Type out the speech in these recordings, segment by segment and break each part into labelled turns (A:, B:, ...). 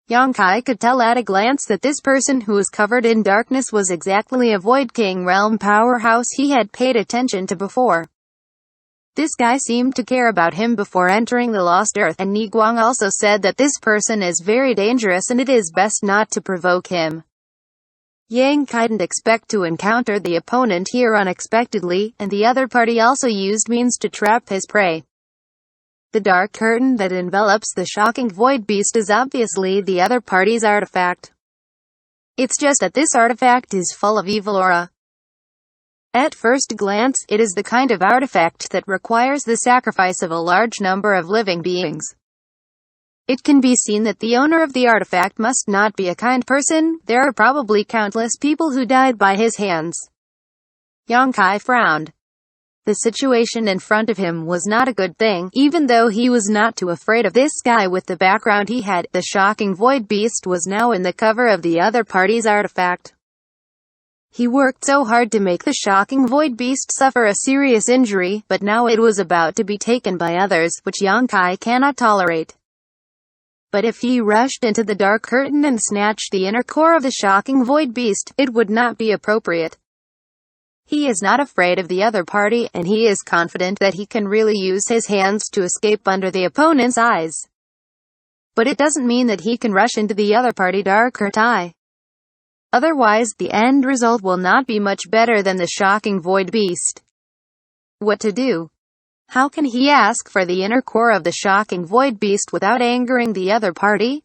A: Xianxia could tell at a glance that this person who was covered in darkness was exactly a Void King realm powerhouse he had paid attention to before. This guy seemed to care about him before entering the Lost Earth, and Niguang also said that this person is very dangerous and it is best not to provoke him. Xianxia didn't expect to encounter the opponent here unexpectedly, and the other party also used means to trap his prey. The dark curtain that envelops the shocking void beast is obviously the other party's artifact. It's just that this artifact is full of evil aura. At first glance, it is the kind of artifact that requires the sacrifice of a large number of living beings. It can be seen that the owner of the artifact must not be a kind person. There are probably countless people who died by his hands. Xianxia frowned. The situation in front of him was not a good thing, even though he was not too afraid of this guy with the background he had. The shocking void beast was now in the cover of the other party's artifact. He worked so hard to make the shocking void beast suffer a serious injury, but now it was about to be taken by others, which Xianxia cannot tolerate. But if he rushed into the dark curtain and snatched the inner core of the shocking void beast, it would not be appropriate. He is not afraid of the other party, and he is confident that he can really use his hands to escape under the opponent's eyes. But it doesn't mean that he can rush into the other party darker eye. Otherwise, the end result will not be much better than the shocking void beast. What to do? How can he ask for the inner core of the shocking void beast without angering the other party?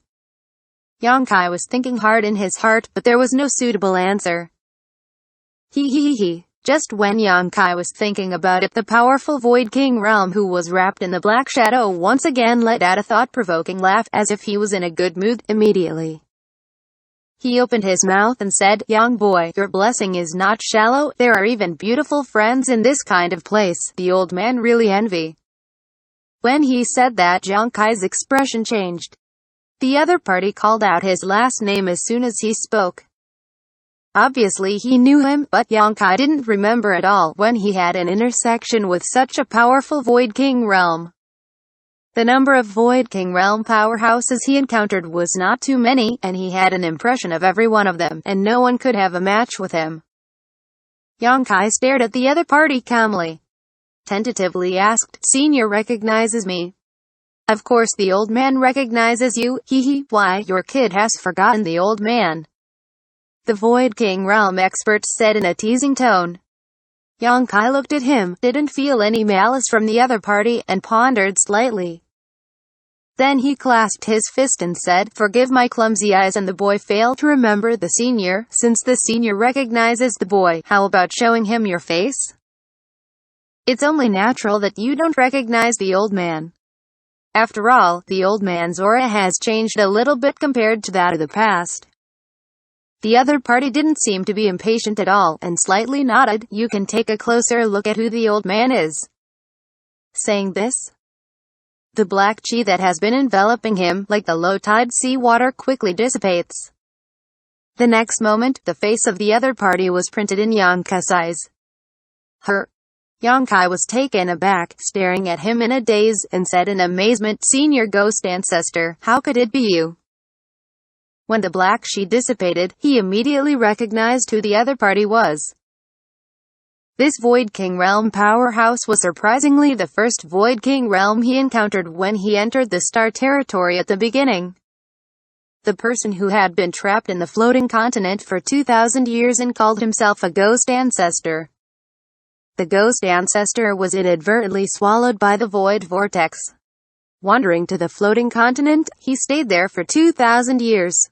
A: Xianxia was thinking hard in his heart, but there was no suitable answer. Just when Xianxia was thinking about it, the powerful Void King realm who was wrapped in the black shadow once again let out a thought-provoking laugh, as if he was in a good mood. Immediately, he opened his mouth and said, "Young boy, your blessing is not shallow. There are even beautiful friends in this kind of place. The old man really envy." When he said that, Xianxia's expression changed. The other party called out his last name as soon as he spoke. Obviously he knew him, but Xianxia didn't remember at all when he had an intersection with such a powerful Void King realm. The number of Void King realm powerhouses he encountered was not too many, and he had an impression of every one of them, and no one could have a match with him. Xianxia stared at the other party calmly. Tentatively asked, "Senior recognizes me?" "Of course the old man recognizes you. Why, your kid has forgotten the old man," the Void King realm expert said in a teasing tone. Xianxia looked at him, didn't feel any malice from the other party, and pondered slightly. Then he clasped his fist and said, "Forgive my clumsy eyes," and the boy failed to remember the senior. "Since the senior recognizes the boy, how about showing him your face? It's only natural that you don't recognize the old man. After all, the old man's aura has changed a little bit compared to that of the past." The other party didn't seem to be impatient at all, and slightly nodded. "You can take a closer look at who the old man is." Saying this, the black chi that has been enveloping him, like the low-tide sea water, quickly dissipates. The next moment, the face of the other party was printed in Xianxia's eyes. Herdt. Xianxia was taken aback, staring at him in a daze, and said in amazement, "Senior Ghost Ancestor, how could it be you?" When the black she dissipated, he immediately recognized who the other party was. This Void King realm powerhouse was surprisingly the first Void King realm he encountered when he entered the Star Territory at the beginning. The person who had been trapped in the floating continent for 2,000 years and called himself a Ghost Ancestor. The Ghost Ancestor was inadvertently swallowed by the Void Vortex. Wandering to the floating continent, he stayed there for 2,000 years.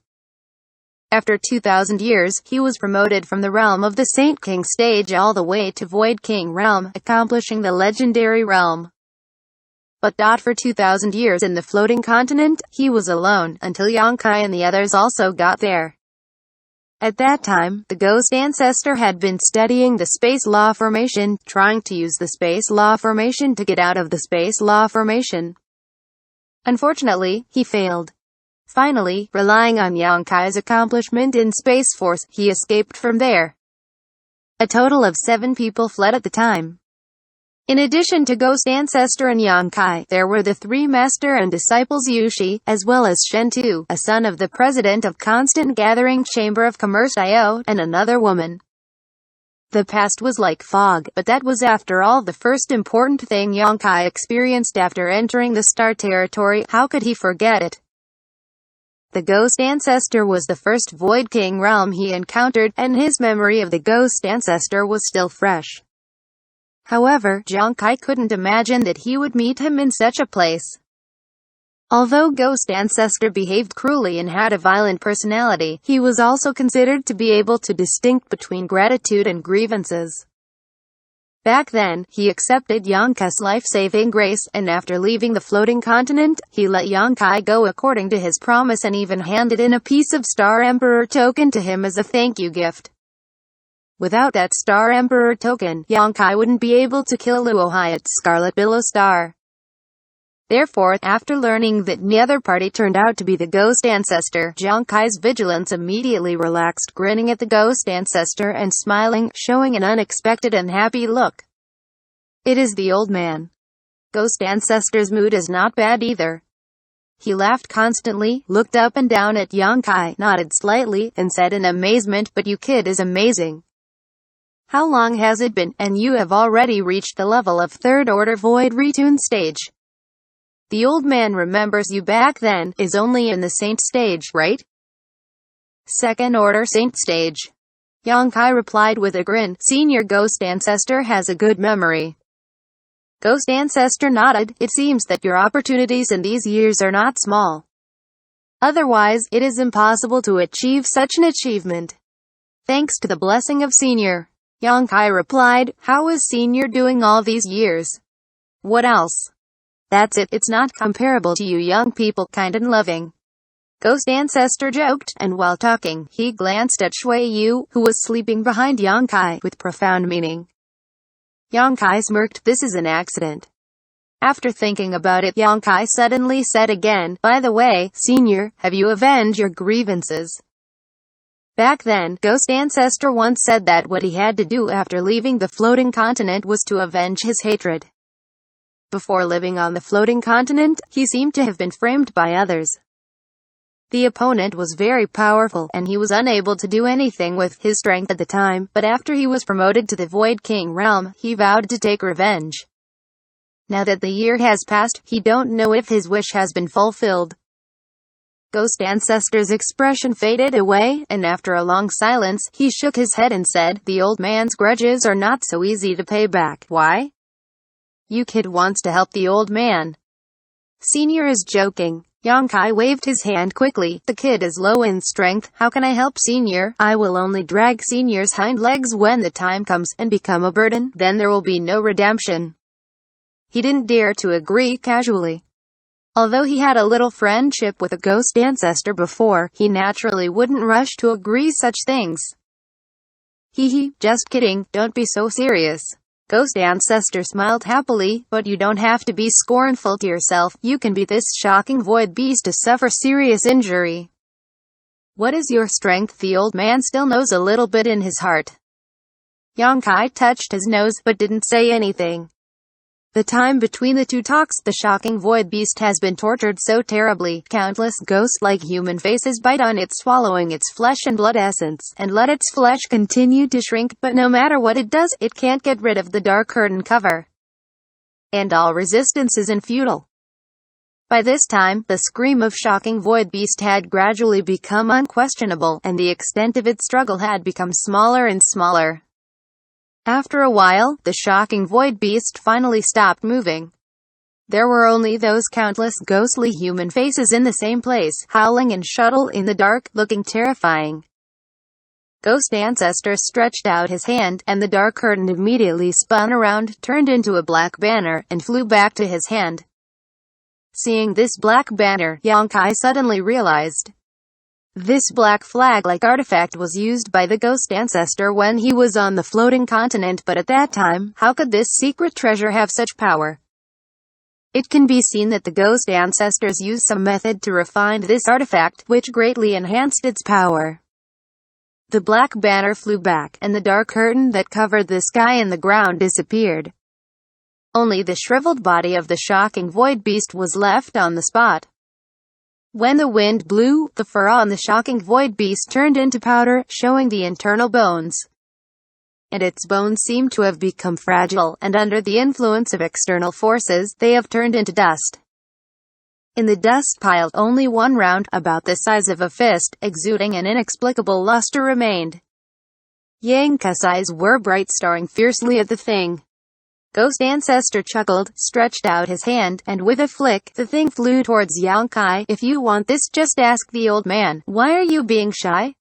A: After 2,000 years, he was promoted from the realm of the Saint King stage all the way to Void King realm, accomplishing the legendary realm. But for 2,000 years in the floating continent, he was alone, until Xianxia and the others also got there. At that time, the Ghost Ancestor had been studying the space law formation, trying to use the space law formation to get out of the space law formation. Unfortunately, he failed. Finally, relying on Xianxia's accomplishment in Spacce Force, he escaped from there. A total of 7 people fled at the time. In addition to Ghost Ancestor and Xianxia, there were the three master and disciples Yushi, as well as Shen Tu, a son of the president of Constant Gathering Chamber of Commerst and another woman. The past was like fog, but that was after all the first important thing Xianxia experienced after entering the Star Territory. How could he forget it? The Ghost Ancestor was the first Void King realm he encountered, and his memory of the Ghost Ancestor was still fresh. However, Xianxia couldn't imagine that he would meet him in such a place. Although Ghost Ancestor behaved cruelly and had a violent personality, he was also considered to be able to distinguish between gratitude and grievances. Back then, he accepted Xianxia's life-saving grace, and after leaving the floating continent, he let Xianxia go according to his promise and even handed in a piece of Star Emperor token to him as a thank you gift. Without that Star Emperor token, Xianxia wouldn't be able to kill Luohiat's Scarlet Billow Star. Therefore, after learning that the other party turned out to be the Ghost Ancestor, Xianxia's vigilance immediately relaxed, grinning at the Ghost Ancestor and smiling, showing an unexpected and happy look. It is the old man. Ghost Ancestor's mood is not bad either. He laughed constantly, looked up and down at Xianxia, nodded slightly, and said in amazement, "But you kid is amazing. How long has it been, and you have already reached the level of third order void retune stage? The old man remembers you back then, is only in the saint stage, right?" "Second order saint stage," Xianxia replied with a grin. "Senior Ghost Ancestor has a good memory." Ghost Ancestor nodded. "It seems that your opportunities in these years are not small. Otherwise, it is impossible to achieve such an achievement." "Thanks to the blessing of Senior," Xianxia replied. "How is Senior doing all these years?" "What else? That's it, it's not comparable to you young people, kind and loving," Ghost Ancestor joked, and while talking, he glanced at Shui Yu, who was sleeping behind Xianxia, with profound meaning. Xianxia smirked. "This is an accident." After thinking about it, Xianxia suddenly said again, "By the way, Senior, have you avenged your grievances?" Back then, Ghost Ancestor once said that what he had to do after leaving the floating continent was to avenge his hatred. Before living on the floating continent, he seemed to have been framed by others. The opponent was very powerful, and he was unable to do anything with his strength at the time, but after he was promoted to the Void King realm, he vowed to take revenge. Now that the year has passed, he don't know if his wish has been fulfilled. Ghost Ancestor's expression faded away, and after a long silence, he shook his head and said, "The old man's grudges are not so easy to pay back." "Why? You kid wants to help the old man." "Senior is joking." Xianxia waved his hand quickly. "The kid is low in strength. How can I help Senior? I will only drag Senior's hind legs when the time comes, and become a burden. Then there will be no redemption." He didn't dare to agree casually. Although he had a little friendship with a Ghost Ancestor before, he naturally wouldn't rush to agree such things. "Hee, just kidding, don't be so serious." Ghost Ancestor smiled happily. "But you don't have to be scornful to yourself. You can be this shocking void beast to suffer serious injury." "What is your strength?" The old man still knows a little bit in his heart. Xianxia touched his nose, but didn't say anything. The time between the two talks, the shocking void beast has been tortured so terribly, countless ghost-like human faces bite on it, swallowing its flesh and blood essence, and let its flesh continue to shrink, but no matter what it does, it can't get rid of the dark curtain cover. And all resistance is futile. By this time, the scream of shocking void beast had gradually become unquestionable, and the extent of its struggle had become smaller and smaller. After a while, the shocking void beast finally stopped moving. There were only those countless ghostly human faces in the same place, howling and shuttle in the dark, looking terrifying. Ghost Ancestor stretched out his hand, and the dark curtain immediately spun around, turned into a black banner, and flew back to his hand. Seeing this black banner, Xianxia suddenly realized. This black flag-like artifact was used by the Ghost Ancestor when he was on the floating continent, but at that time, how could this secret treasure have such power? It can be seen that the Ghost Ancestors used some method to refine this artifact, which greatly enhanced its power. The black banner flew back, and the dark curtain that covered the sky and the ground disappeared. Only the shriveled body of the shocking void beast was left on the spot. When the wind blew, the fur on the shocking void beast turned into powder, showing the internal bones. And its bones seem to have become fragile, and under the influence of external forces, they have turned into dust. In the dust pile, only one round, about the size of a fist, exuding an inexplicable luster remained. Xianxia's eyes were bright, staring fiercely at the thing. Ghost Ancestor chuckled, stretched out his hand, and with a flick, the thing flew towards Xianxia. If you want this, just ask the old man. Why are you being shy?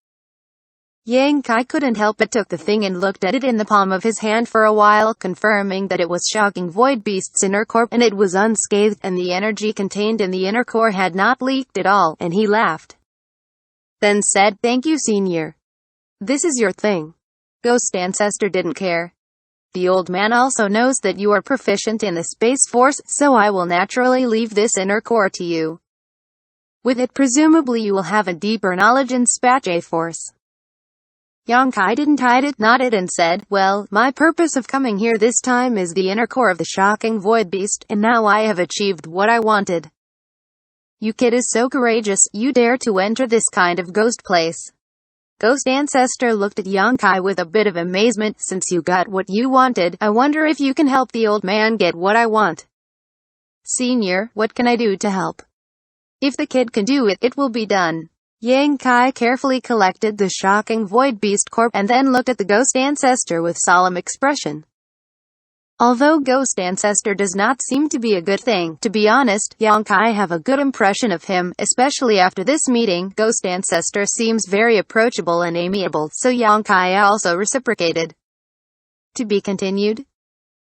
A: Xianxia couldn't help but took the thing and looked at it in the palm of his hand for a while, confirming that it was shocking void beast's inner core, and it was unscathed, and the energy contained in the inner core had not leaked at all, and he laughed. Then said, "Thank you, Senior. This is your thing." Ghost Ancestor didn't care. The old man also knows that you are proficient in the Spacce Force, so I will naturally leave this inner core to you. With it presumably you will have a deeper knowledge in Spacce Force. Xianxia didn't hide it, nodded and said, "Well, my purpose of coming here this time is the inner core of the shocking void beast, and now I have achieved what I wanted." "You kid is so courageous, you dare to enter this kind of ghost place." Ghost Ancestor looked at Xianxia with a bit of amazement. "Since you got what you wanted, I wonder if you can help the old man get what I want." "Senior, what can I do to help?" "If the kid can do it, it will be done." Xianxia carefully collected the shocking void beast corpse, and then looked at the Ghost Ancestor with solemn expression. Although Ghost Ancestor does not seem to be a good thing, to be honest, Xianxia have a good impression of him, especially after this meeting. Ghost Ancestor seems very approachable and amiable, so Xianxia also reciprocated. To be continued.